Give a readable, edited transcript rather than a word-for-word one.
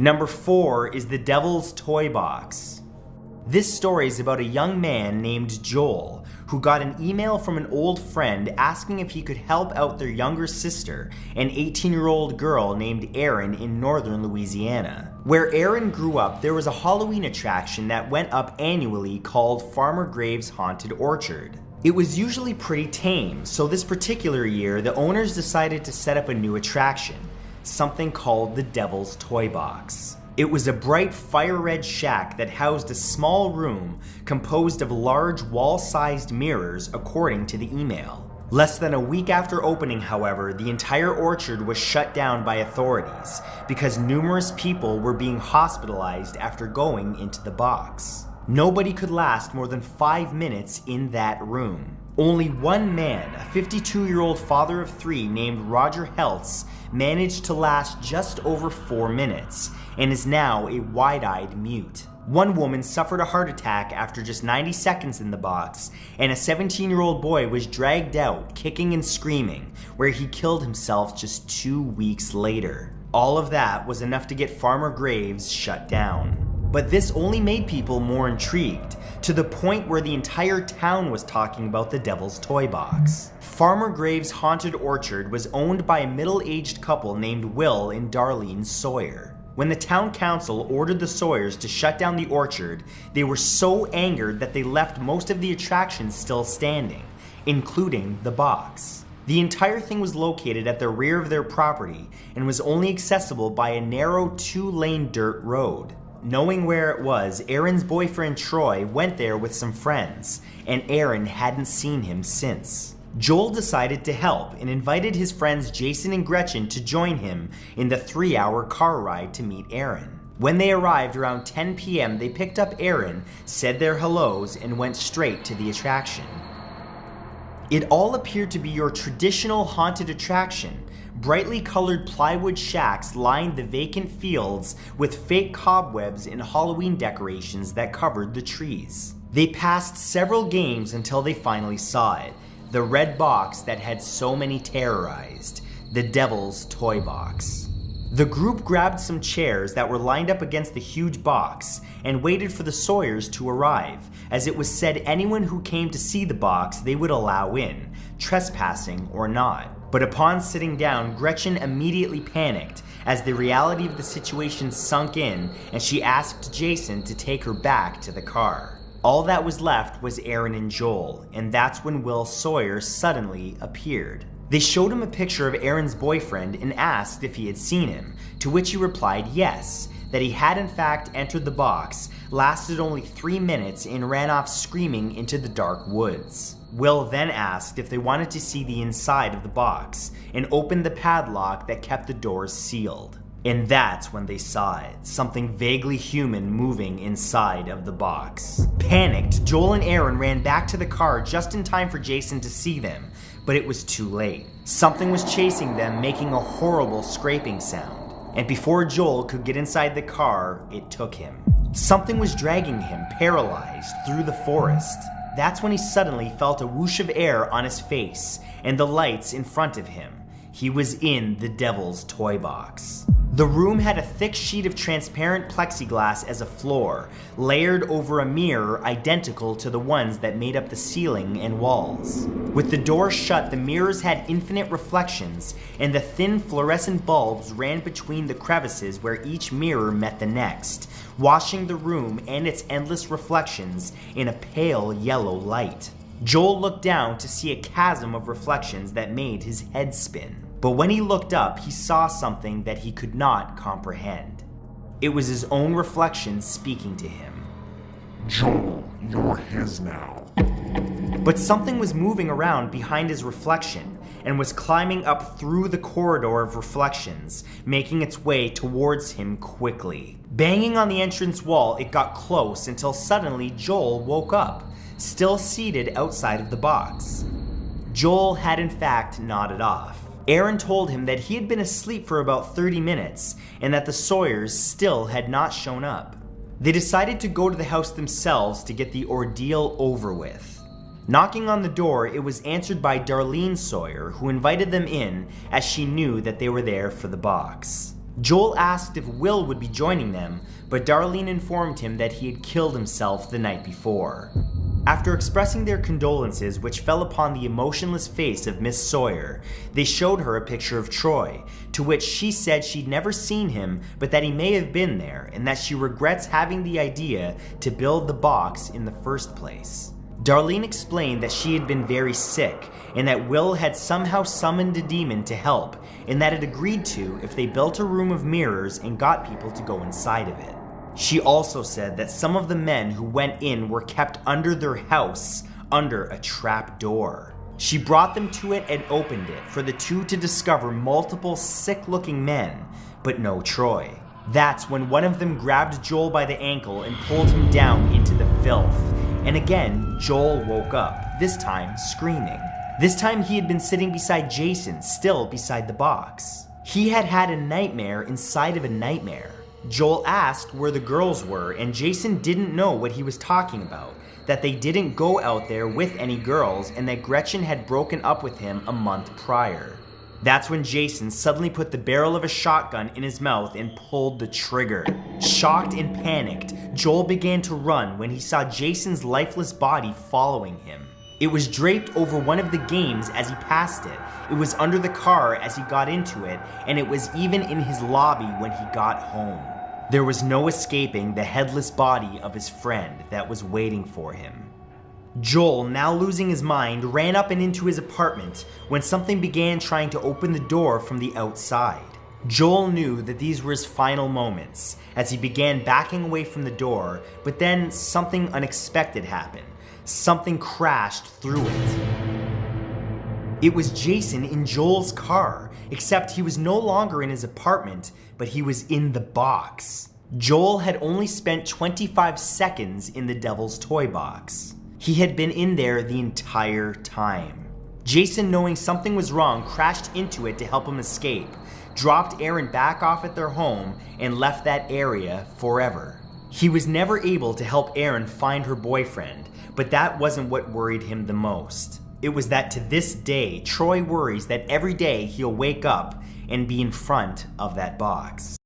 Number 4 is the Devil's Toy Box. This story is about a young man named Joel who got an email from an old friend asking if he could help out their younger sister, an 18-year-old girl named Erin in northern Louisiana. Where Erin grew up, there was a Halloween attraction that went up annually called Farmer Graves' Haunted Orchard. It was usually pretty tame, so this particular year the owners decided to set up a new attraction, something called the Devil's Toy Box. It was a bright fire-red shack that housed a small room composed of large wall-sized mirrors according to the email. Less than a week after opening, however, the entire orchard was shut down by authorities because numerous people were being hospitalized after going into the box. Nobody could last more than 5 minutes in that room. Only one man, a 52-year-old father of 3 named Roger Heltz, managed to last just over 4 minutes and is now a wide-eyed mute. One woman suffered a heart attack after just 90 seconds in the box, and a 17-year-old boy was dragged out, kicking and screaming, where he killed himself just 2 weeks later. All of that was enough to get Farmer Graves shut down. But this only made people more intrigued, to the point where the entire town was talking about the Devil's Toy Box. Farmer Graves' Haunted Orchard was owned by a middle-aged couple named Will and Darlene Sawyer. When the town council ordered the Sawyers to shut down the orchard, they were so angered that they left most of the attractions still standing, including the box. The entire thing was located at the rear of their property and was only accessible by a narrow 2-lane dirt road. Knowing where it was, Erin's boyfriend Troy went there with some friends, and Erin hadn't seen him since. Joel decided to help and invited his friends Jason and Gretchen to join him in the 3-hour car ride to meet Erin. When they arrived around 10 p.m., they picked up Erin, said their hellos, and went straight to the attraction. It all appeared to be your traditional haunted attraction. Brightly colored plywood shacks lined the vacant fields with fake cobwebs and Halloween decorations that covered the trees. They passed several games until they finally saw it, the red box that had so many terrorized, the Devil's Toy Box. The group grabbed some chairs that were lined up against the huge box and waited for the Sawyers to arrive, as it was said anyone who came to see the box they would allow in, trespassing or not. But upon sitting down, Gretchen immediately panicked as the reality of the situation sunk in, and she asked Jason to take her back to the car. All that was left was Erin and Joel, and that's when Will Sawyer suddenly appeared. They showed him a picture of Erin's boyfriend and asked if he had seen him, to which he replied yes, that he had in fact entered the box, lasted only 3 minutes, and ran off screaming into the dark woods. Will then asked if they wanted to see the inside of the box, and opened the padlock that kept the doors sealed. And that's when they saw it, something vaguely human moving inside of the box. Panicked, Joel and Erin ran back to the car just in time for Jason to see them, but it was too late. Something was chasing them, making a horrible scraping sound. And before Joel could get inside the car, it took him. Something was dragging him, paralyzed, through the forest. That's when he suddenly felt a whoosh of air on his face, and the lights in front of him. He was in the Devil's Toy Box. The room had a thick sheet of transparent plexiglass as a floor, layered over a mirror identical to the ones that made up the ceiling and walls. With the door shut, the mirrors had infinite reflections, and the thin fluorescent bulbs ran between the crevices where each mirror met the next, washing the room and its endless reflections in a pale yellow light. Joel looked down to see a chasm of reflections that made his head spin. But when he looked up, he saw something that he could not comprehend. It was his own reflection speaking to him. Joel, you're his now. But something was moving around behind his reflection and was climbing up through the corridor of reflections, making its way towards him quickly. Banging on the entrance wall, it got close until suddenly Joel woke up, still seated outside of the box. Joel had in fact nodded off. Erin told him that he had been asleep for about 30 minutes and that the Sawyers still had not shown up. They decided to go to the house themselves to get the ordeal over with. Knocking on the door, it was answered by Darlene Sawyer, who invited them in as she knew that they were there for the box. Joel asked if Will would be joining them, but Darlene informed him that he had killed himself the night before. After expressing their condolences, which fell upon the emotionless face of Miss Sawyer, they showed her a picture of Troy, to which she said she'd never seen him, but that he may have been there, and that she regrets having the idea to build the box in the first place. Darlene explained that she had been very sick, and that Will had somehow summoned a demon to help, and that it agreed to if they built a room of mirrors and got people to go inside of it. She also said that some of the men who went in were kept under their house, under a trap door. She brought them to it and opened it for the two to discover multiple sick-looking men, but no Troy. That's when one of them grabbed Joel by the ankle and pulled him down into the filth. And again, Joel woke up, this time screaming. This time he had been sitting beside Jason, still beside the box. He had had a nightmare inside of a nightmare. Joel asked where the girls were, and Jason didn't know what he was talking about, that they didn't go out there with any girls, and that Gretchen had broken up with him a month prior. That's when Jason suddenly put the barrel of a shotgun in his mouth and pulled the trigger. Shocked and panicked, Joel began to run when he saw Jason's lifeless body following him. It was draped over one of the games as he passed it. It was under the car as he got into it, and it was even in his lobby when he got home. There was no escaping the headless body of his friend that was waiting for him. Joel, now losing his mind, ran up and into his apartment when something began trying to open the door from the outside. Joel knew that these were his final moments as he began backing away from the door, but then something unexpected happened. Something crashed through it. It was Jason in Joel's car, except he was no longer in his apartment, but he was in the box. Joel had only spent 25 seconds in the Devil's Toy Box. He had been in there the entire time. Jason, knowing something was wrong, crashed into it to help him escape, dropped Aaron back off at their home, and left that area forever. He was never able to help Aaron find her boyfriend, but that wasn't what worried him the most. It was that to this day, Troy worries that every day he'll wake up and be in front of that box.